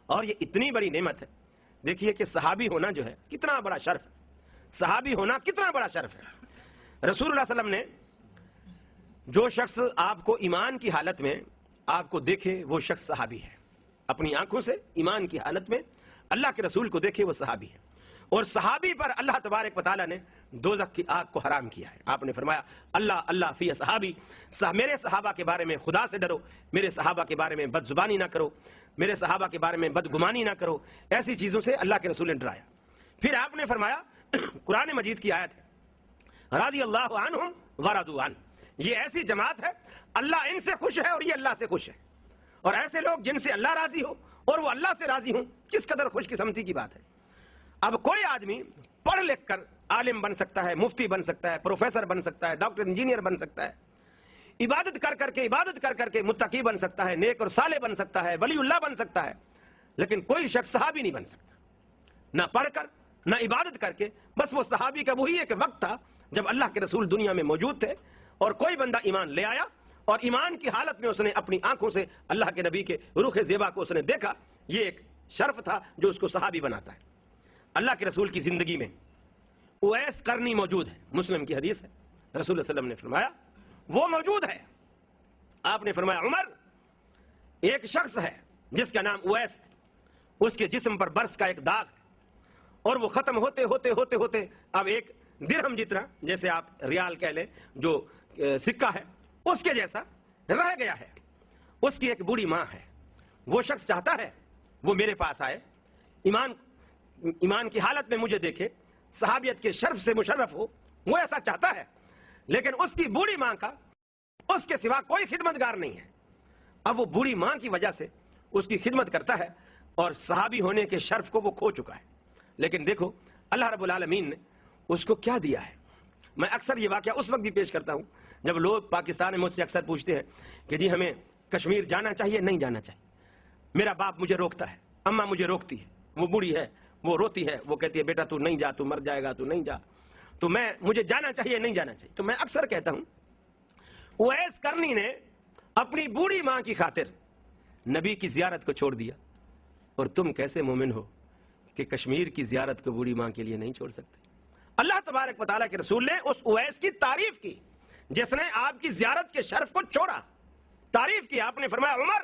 اور یہ اتنی بڑی نعمت ہے. دیکھیے کہ صحابی ہونا جو ہے کتنا بڑا شرف ہے. صحابی ہونا کتنا بڑا شرف ہے. رسول اللہ صلی اللہ علیہ وسلم نے جو شخص آپ کو ایمان کی حالت میں آپ کو دیکھے وہ شخص صحابی ہے. اپنی آنکھوں سے ایمان کی حالت میں اللہ کے رسول کو دیکھے وہ صحابی ہے. اور صحابی پر اللہ تبارک و تعالیٰ نے دوزخ کی آگ کو حرام کیا ہے. آپ نے فرمایا اللہ اللہ فی صحابی، میرے صحابہ کے بارے میں خدا سے ڈرو، میرے صحابہ کے بارے میں بد زبانی نہ کرو، میرے صحابہ کے بارے میں بدگمانی نہ کرو. ایسی چیزوں سے اللہ کے رسول نے ڈرایا. پھر آپ نے فرمایا قرآن مجید کی آیت ہے رضی اللہ عنہم ورضوا عنہ، یہ ایسی جماعت ہے اللہ ان سے خوش ہے اور یہ اللہ سے خوش ہے. اور ایسے لوگ جن سے اللہ راضی ہو اور وہ اللہ سے راضی ہوں، کس قدر خوش قسمتی کی بات ہے. اب کوئی آدمی پڑھ لکھ کر عالم بن سکتا ہے، مفتی بن سکتا ہے، پروفیسر بن سکتا ہے، ڈاکٹر انجینئر بن سکتا ہے، عبادت کر کے متقی بن سکتا ہے، نیک اور صالح بن سکتا ہے، ولی اللہ بن سکتا ہے، لیکن کوئی شخص صحابی نہیں بن سکتا. نہ پڑھ کر نہ عبادت کر کے. بس وہ صحابی کا وہی ایک وقت تھا جب اللہ کے رسول دنیا میں موجود تھے اور کوئی بندہ ایمان لے آیا اور ایمان کی حالت میں اس نے اپنی آنکھوں سے اللہ کے نبی کے رخ زیبا کو اس نے دیکھا. یہ ایک شرف تھا جو اس کو صحابی بناتا ہے. اللہ کے رسول کی زندگی میں اویس قرنی موجود ہے. مسلم کی حدیث ہے، رسول اللہ صلی اللہ علیہ وسلم نے فرمایا وہ موجود ہے. آپ نے فرمایا عمر، ایک شخص ہے جس کا نام اویس ہے، اس کے جسم پر برس کا ایک داغ ہے اور وہ ختم ہوتے ہوتے ہوتے ہوتے اب ایک درہم جتنا، جیسے آپ ریال کہہ لیں جو سکہ ہے، اس کے جیسا رہ گیا ہے. اس کی ایک بوڑھی ماں ہے. وہ شخص چاہتا ہے وہ میرے پاس آئے، ایمان کی حالت میں مجھے دیکھے، صحابیت کے شرف سے مشرف ہو، وہ ایسا چاہتا ہے. لیکن اس کی بوڑھی ماں کا اس کے سوا کوئی خدمتگار نہیں ہے. اب وہ بوڑھی ماں کی وجہ سے اس کی خدمت کرتا ہے اور صحابی ہونے کے شرف کو وہ کھو چکا ہے. لیکن دیکھو اللہ رب العالمین نے اس کو کیا دیا ہے. میں اکثر یہ واقعہ اس وقت بھی پیش کرتا ہوں جب لوگ پاکستان میں مجھ سے اکثر پوچھتے ہیں کہ جی ہمیں کشمیر جانا چاہیے نہیں جانا چاہیے. میرا باپ مجھے روکتا ہے، اماں مجھے روکتی ہے، وہ بوڑھی ہے، وہ روتی ہے، وہ کہتی ہے بیٹا تو نہیں جا، تو مر جائے گا، تو نہیں جا. تو مجھے جانا چاہیے نہیں جانا چاہیے. تو میں اکثر کہتا ہوں اویس قرنی نے اپنی بوڑھی ماں کی خاطر نبی کی زیارت کو چھوڑ دیا، اور تم کیسے مومن ہو کہ کشمیر کی زیارت کو بوڑھی ماں کے لیے نہیں چھوڑ سکتے. اللہ تبارک و تعالیٰ کے رسول نے اس اویس کی تعریف کی جس نے آپ کی زیارت کے شرف کو چھوڑا. تعریف کی. آپ نے فرمایا عمر،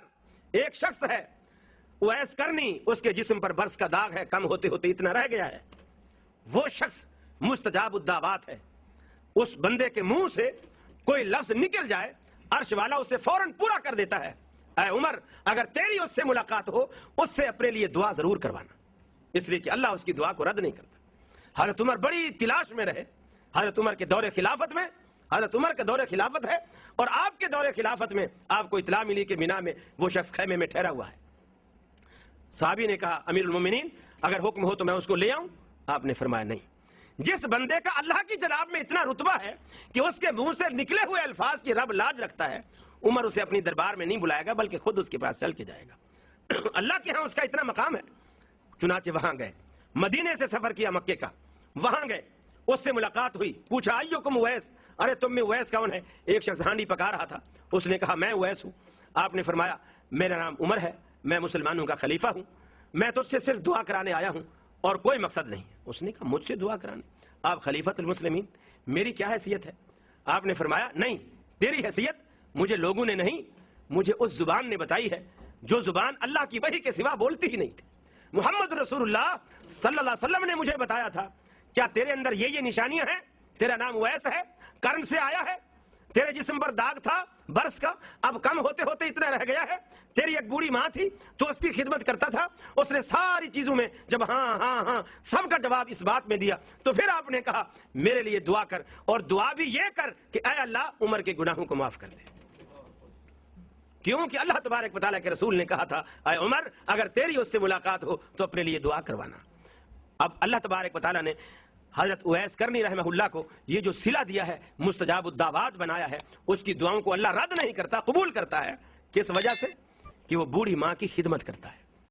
ایک شخص ہے اویس قرنی، اس کے جسم پر برس کا داغ ہے، کم ہوتے ہوتے اتنا رہ گیا ہے. وہ شخص مستجاب الدعوات ہے. اس بندے کے منہ سے کوئی لفظ نکل جائے عرش والا اسے فوراً پورا کر دیتا ہے. اے عمر، اگر تیری اس سے ملاقات ہو اس سے اپنے لیے دعا ضرور کروانا، اس لیے کہ اللہ اس کی دعا کو رد نہیں کرتا. حضرت عمر بڑی تلاش میں رہے. حضرت عمر کے دور خلافت میں، حضرت عمر کا دور خلافت ہے اور آپ کے دور خلافت میں آپ کو اطلاع ملی کہ مینا میں وہ شخص خیمے میں ٹھہرا ہوا ہے. صحابی نے کہا امیر المومنین اگر حکم ہو تو میں اس کو لے آؤں. آپ نے فرمایا نہیں. جس بندے کا اللہ کی جناب میں اتنا رتبہ ہے کہ اس کے منہ سے نکلے ہوئے الفاظ کی رب لاج رکھتا ہے، عمر اسے اپنی دربار میں نہیں بلائے گا بلکہ خود اس کے پاس چل کے جائے گا. اللہ کے ہاں اس کا اتنا مقام ہے. چنانچہ وہاں گئے، مدینے سے سفر کیا مکے کا، وہاں گئے، اس سے ملاقات ہوئی. پوچھا ایکم اویس، ارے تم میں اویس کون ہے؟ ایک شخص ہانڈی پکا رہا تھا. اس نے کہا میں اویس ہوں. آپ نے فرمایا میرا نام عمر ہے، میں مسلمانوں کا خلیفہ ہوں، میں تو سے صرف دعا کرانے آیا ہوں اور کوئی مقصد نہیں. اس نے کہا مجھ سے دعا کرانے؟ آپ خلیفۃ المسلمین، میری کیا حیثیت ہے؟ آپ نے فرمایا نہیں، تیری حیثیت مجھے لوگوں نے نہیں، مجھے اس زبان نے بتائی ہے جو زبان اللہ کی وحی کے سوا بولتی ہی نہیں تھی. محمد رسول اللہ صلی اللہ علیہ وسلم نے مجھے بتایا تھا کیا تیرے اندر یہ نشانیاں ہیں؟ تیرا نام اویس ہے، قرن سے آیا ہے، تیرے جسم پر داغ تھا برس کا، اب کم ہوتے ہوتے اتنا رہ گیا ہے. تیری ایک بوڑھی ماں تھی تو اس کی خدمت کرتا تھا. اس نے ساری چیزوں میں جب ہاں ہاں ہاں سب کا جواب اس بات میں دیا تو پھر آپ نے کہا میرے لیے دعا کر، اور دعا بھی یہ کر کہ اے اللہ عمر کے گناہوں کو معاف کر دے. کیونکہ اللہ تبارک و تعالیٰ کے رسول نے کہا تھا اے عمر اگر تیری اس سے ملاقات ہو تو اپنے لیے دعا کروانا. اب اللہ تبارک و تعالیٰ نے حضرت اویس قرنی رحمہ اللہ کو یہ جو صلہ دیا ہے، مستجاب الدعوات بنایا ہے، اس کی دعاؤں کو اللہ رد نہیں کرتا، قبول کرتا ہے. کس وجہ سے؟ کہ وہ بوڑھی ماں کی خدمت کرتا ہے.